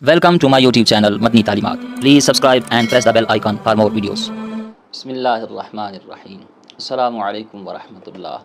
Welcome to my YouTube channel Matni Talimat. Please subscribe and press the bell icon for more videos. Bismillahirrahmanirrahim. Assalamu alaikum wa rahmatullah.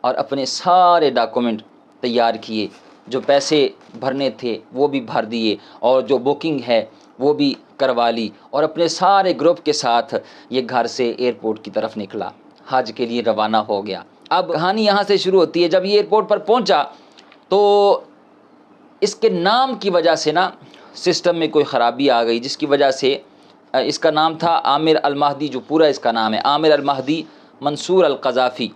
اور اپنے سارے document تیار کیے، جو پیسے بھرنے تھے وہ بھی بھر دیے، اور جو بکنگ ہے وہ بھی کروا لی، اور اپنے سارے گروپ کے ساتھ یہ گھر سے ایئرپورٹ کی طرف نکلا، حج کے لیے روانہ ہو گیا۔ اب کہانی یہاں سے شروع ہوتی ہے۔ جب یہ ایئرپورٹ پر پہنچا تو اس کے نام کی وجہ سے نا سسٹم میں کوئی خرابی آ گئی، جس کی وجہ سے اس کا نام تھا عامر المہدی، جو پورا اس کا نام ہے عامر المہدی منصور القذافی۔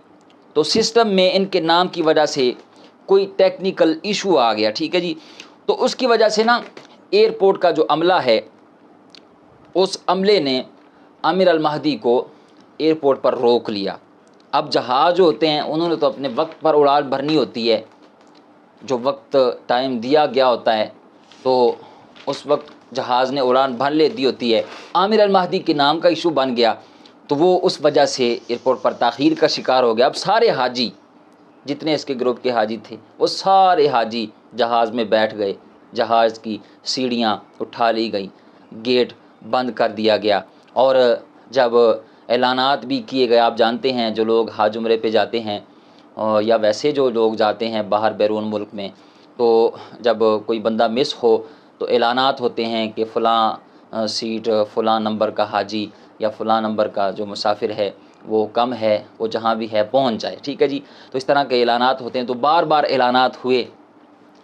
تو سسٹم میں ان کے نام کی وجہ سے کوئی ٹیکنیکل ایشو آ گیا، ٹھیک ہے جی۔ تو اس کی وجہ سے نا ایئرپورٹ کا جو عملہ ہے، اس عملے نے عامر المہدی کو ایئرپورٹ پر روک لیا۔ اب جہاز جو ہوتے ہیں انہوں نے تو اپنے وقت پر اڑان بھرنی ہوتی ہے، جو وقت ٹائم دیا گیا ہوتا ہے، تو اس وقت جہاز نے اڑان بھر لیتی ہوتی ہے۔ عامر المہدی کے نام کا ایشو بن گیا، تو وہ اس وجہ سے ایئرپورٹ پر تاخیر کا شکار ہو گیا۔ اب سارے حاجی، جتنے اس کے گروپ کے حاجی تھے، وہ سارے حاجی جہاز میں بیٹھ گئے، جہاز کی سیڑھیاں اٹھا لی گئیں، گیٹ بند کر دیا گیا، اور جب اعلانات بھی کیے گئے، آپ جانتے ہیں جو لوگ حج عمرے پہ جاتے ہیں یا ویسے جو لوگ جاتے ہیں باہر بیرون ملک میں، تو جب کوئی بندہ مس ہو تو اعلانات ہوتے ہیں کہ فلاں سیٹ فلاں نمبر کا حاجی یا فلاں نمبر کا جو مسافر ہے وہ کم ہے، وہ جہاں بھی ہے پہنچ جائے، ٹھیک ہے جی۔ تو اس طرح کے اعلانات ہوتے ہیں، تو بار بار اعلانات ہوئے،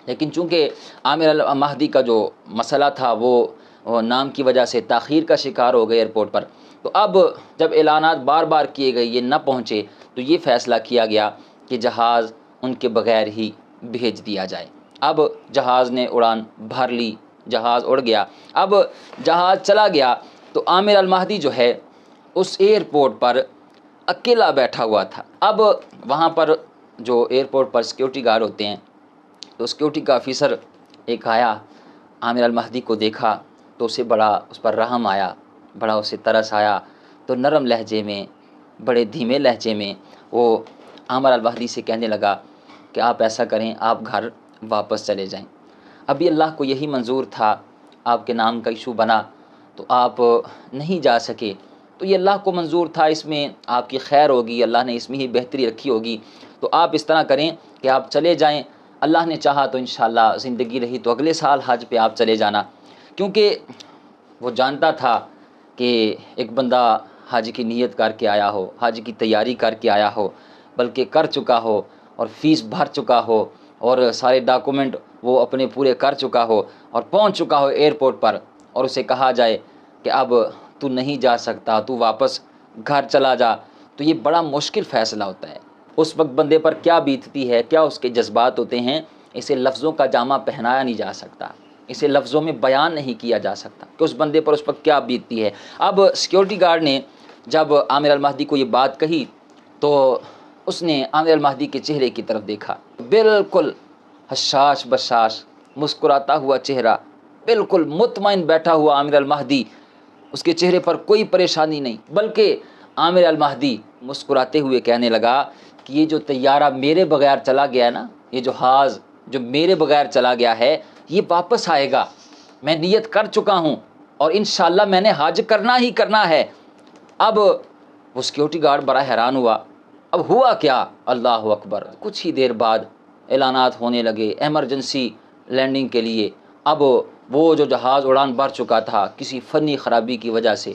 لیکن چونکہ عامر المہدی کا جو مسئلہ تھا وہ نام کی وجہ سے تاخیر کا شکار ہو گئے ایئرپورٹ پر، تو اب جب اعلانات بار بار کیے گئے یہ نہ پہنچے، تو یہ فیصلہ کیا گیا کہ جہاز ان کے بغیر ہی بھیج دیا جائے۔ اب جہاز نے اڑان بھر لی، جہاز اڑ گیا۔ اب جہاز چلا گیا تو عامر المہدی جو ہے اس ایئرپورٹ پر اکیلا بیٹھا ہوا تھا۔ اب وہاں پر جو ایئرپورٹ پر سیکیورٹی گارڈ ہوتے ہیں، تو سیکیورٹی کا آفیسر ایک آیا، عامر المہدی کو دیکھا تو اسے بڑا اس پر رحم آیا، بڑا اسے ترس آیا، تو نرم لہجے میں، بڑے دھیمے لہجے میں وہ عامر المہدی سے کہنے لگا کہ آپ ایسا کریں، آپ گھر واپس چلے جائیں۔ ابھی اللہ کو یہی منظور تھا، آپ کے نام کا ایشو بنا تو آپ نہیں جا سکے، تو یہ اللہ کو منظور تھا، اس میں آپ کی خیر ہوگی، اللہ نے اس میں ہی بہتری رکھی ہوگی، تو آپ اس طرح کریں کہ آپ چلے جائیں، اللہ نے چاہا تو انشاءاللہ زندگی رہی تو اگلے سال حج پہ آپ چلے جانا۔ کیونکہ وہ جانتا تھا کہ ایک بندہ حج کی نیت کر کے آیا ہو، حج کی تیاری کر کے آیا ہو، بلکہ کر چکا ہو اور فیس بھر چکا ہو اور سارے ڈاکومنٹ وہ اپنے پورے کر چکا ہو اور پہنچ چکا ہو ایئرپورٹ پر، اور اسے کہا جائے کہ اب تو نہیں جا سکتا، تو واپس گھر چلا جا، تو یہ بڑا مشکل فیصلہ ہوتا ہے۔ اس وقت بندے پر کیا بیتتی ہے، کیا اس کے جذبات ہوتے ہیں، اسے لفظوں کا جامہ پہنایا نہیں جا سکتا، اسے لفظوں میں بیان نہیں کیا جا سکتا کہ اس بندے پر اس وقت کیا بیتتی ہے۔ اب سیکیورٹی گارڈ نے جب عامر المہدی کو یہ بات کہی تو اس نے عامر المہدی کے چہرے کی طرف دیکھا، بالکل حشاش بشاش مسکراتا ہوا چہرہ، بالکل مطمئن بیٹھا ہوا عامر المہدی، اس کے چہرے پر کوئی پریشانی نہیں، بلکہ عامر المہدی مسکراتے ہوئے کہنے لگا کہ یہ جو طیارہ میرے بغیر چلا گیا ہے نا، یہ جہاز جو میرے بغیر چلا گیا ہے یہ واپس آئے گا، میں نیت کر چکا ہوں اور انشاءاللہ میں نے حج کرنا ہی کرنا ہے۔ اب وہ سیکیورٹی گارڈ بڑا حیران ہوا، اب ہوا کیا؟ اللہ اکبر! کچھ ہی دیر بعد اعلانات ہونے لگے ایمرجنسی لینڈنگ کے لیے۔ اب وہ جو جہاز اڑان بھر چکا تھا کسی فنی خرابی کی وجہ سے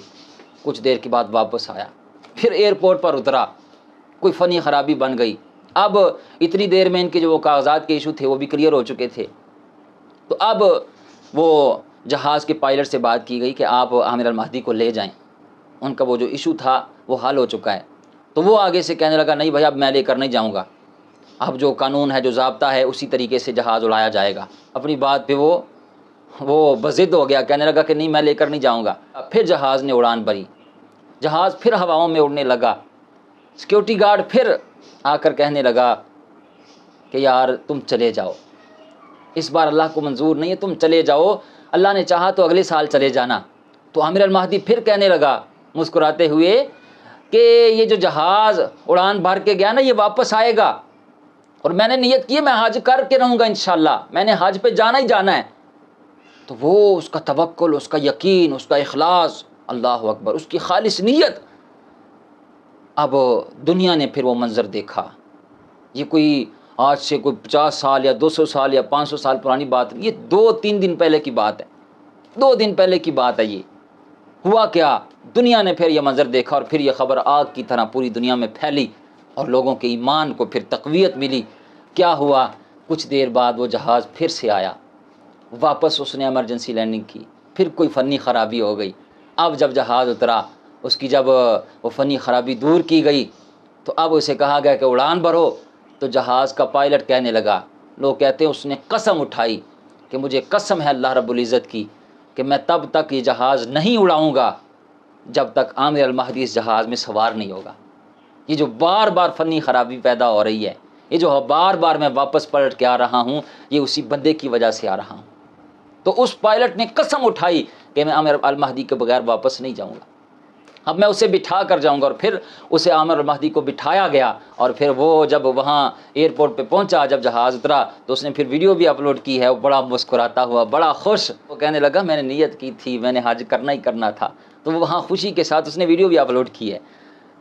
کچھ دیر کے بعد واپس آیا، پھر ایئرپورٹ پر اترا، کوئی فنی خرابی بن گئی۔ اب اتنی دیر میں ان کے جو وہ کاغذات کے ایشو تھے وہ بھی کلیئر ہو چکے تھے، تو اب وہ جہاز کے پائلٹ سے بات کی گئی کہ آپ عامر المہدی کو لے جائیں، ان کا وہ جو ایشو تھا وہ حل ہو چکا ہے۔ تو وہ آگے سے کہنے لگا نہیں بھائی اب میں لے کر نہیں جاؤں گا، اب جو قانون ہے جو ضابطہ ہے اسی طریقے سے جہاز اڑایا جائے گا۔ اپنی بات پہ وہ بضد ہو گیا، کہنے لگا کہ نہیں میں لے کر نہیں جاؤں گا۔ پھر جہاز نے اڑان بھری، جہاز پھر ہواؤں میں اڑنے لگا۔ سیکیورٹی گارڈ پھر آ کر کہنے لگا کہ یار تم چلے جاؤ، اس بار اللہ کو منظور نہیں ہے، تم چلے جاؤ، اللہ نے چاہا تو اگلے سال چلے جانا۔ تو عامر المہدی پھر کہنے لگا مسکراتے ہوئے کہ یہ جو جہاز اڑان بھر کے گیا نا یہ واپس آئے گا، اور میں نے نیت کی ہے میں حج کر کے رہوں گا انشاءاللہ، میں نے حج پہ جانا ہی جانا ہے۔ تو وہ اس کا توکل، اس کا یقین، اس کا اخلاص، اللہ اکبر، اس کی خالص نیت۔ اب دنیا نے پھر وہ منظر دیکھا، یہ کوئی آج سے کوئی 50 سال یا 200 سال یا 500 سال پرانی بات نہیں، یہ 2-3 دن پہلے کی بات ہے، 2 دن پہلے کی بات ہے۔ یہ ہوا کیا، دنیا نے پھر یہ منظر دیکھا اور پھر یہ خبر آگ کی طرح پوری دنیا میں پھیلی اور لوگوں کے ایمان کو پھر تقویت ملی۔ کیا ہوا، کچھ دیر بعد وہ جہاز پھر سے آیا، واپس اس نے ایمرجنسی لینڈنگ کی، پھر کوئی فنی خرابی ہو گئی۔ اب جب جہاز اترا، اس کی جب وہ فنی خرابی دور کی گئی تو اب اسے کہا گیا کہ اڑان بھرو، تو جہاز کا پائلٹ کہنے لگا، لوگ کہتے ہیں اس نے قسم اٹھائی کہ مجھے قسم ہے اللہ رب العزت کی کہ میں تب تک یہ جہاز نہیں اڑاؤں گا جب تک عامر المہدی اس جہاز میں سوار نہیں ہوگا۔ یہ جو بار بار فنی خرابی پیدا ہو رہی ہے، یہ جو بار بار میں واپس پلٹ کے آ رہا ہوں، یہ اسی بندے کی وجہ سے آ رہا ہوں۔ تو اس پائلٹ نے قسم اٹھائی کہ میں عامر المہدی کے بغیر واپس نہیں جاؤں گا، اب میں اسے بٹھا کر جاؤں گا۔ اور پھر اسے عامر المہدی کو بٹھایا گیا، اور پھر وہ جب وہاں ایئرپورٹ پہ پہنچا، جب جہاز اترا تو اس نے پھر ویڈیو بھی اپلوڈ کی ہے، وہ بڑا مسکراتا ہوا، بڑا خوش، وہ کہنے لگا میں نے نیت کی تھی، میں نے حج کرنا ہی کرنا تھا۔ تو وہ وہاں خوشی کے ساتھ اس نے ویڈیو بھی اپلوڈ کی ہے۔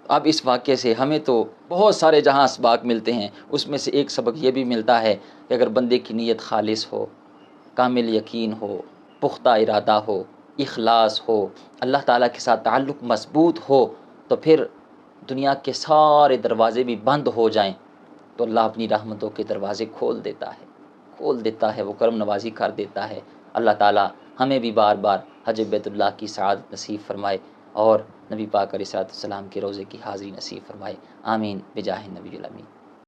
اب اس واقعے سے ہمیں تو بہت سارے جہاں اسباق ملتے ہیں، اس میں سے ایک سبق یہ بھی ملتا ہے کہ اگر بندے کی نیت خالص ہو، کامل یقین ہو، پختہ ارادہ ہو، اخلاص ہو، اللہ تعالیٰ کے ساتھ تعلق مضبوط ہو، تو پھر دنیا کے سارے دروازے بھی بند ہو جائیں تو اللہ اپنی رحمتوں کے دروازے کھول دیتا ہے، وہ کرم نوازی کر دیتا ہے۔ اللہ تعالیٰ ہمیں بھی بار بار حج بیت اللہ کی سعادت نصیب فرمائے اور نبی پاک علیہ الصلوۃ والسلام کے روضے کی حاضری نصیب فرمائے، آمین بجاہ النبی الامین۔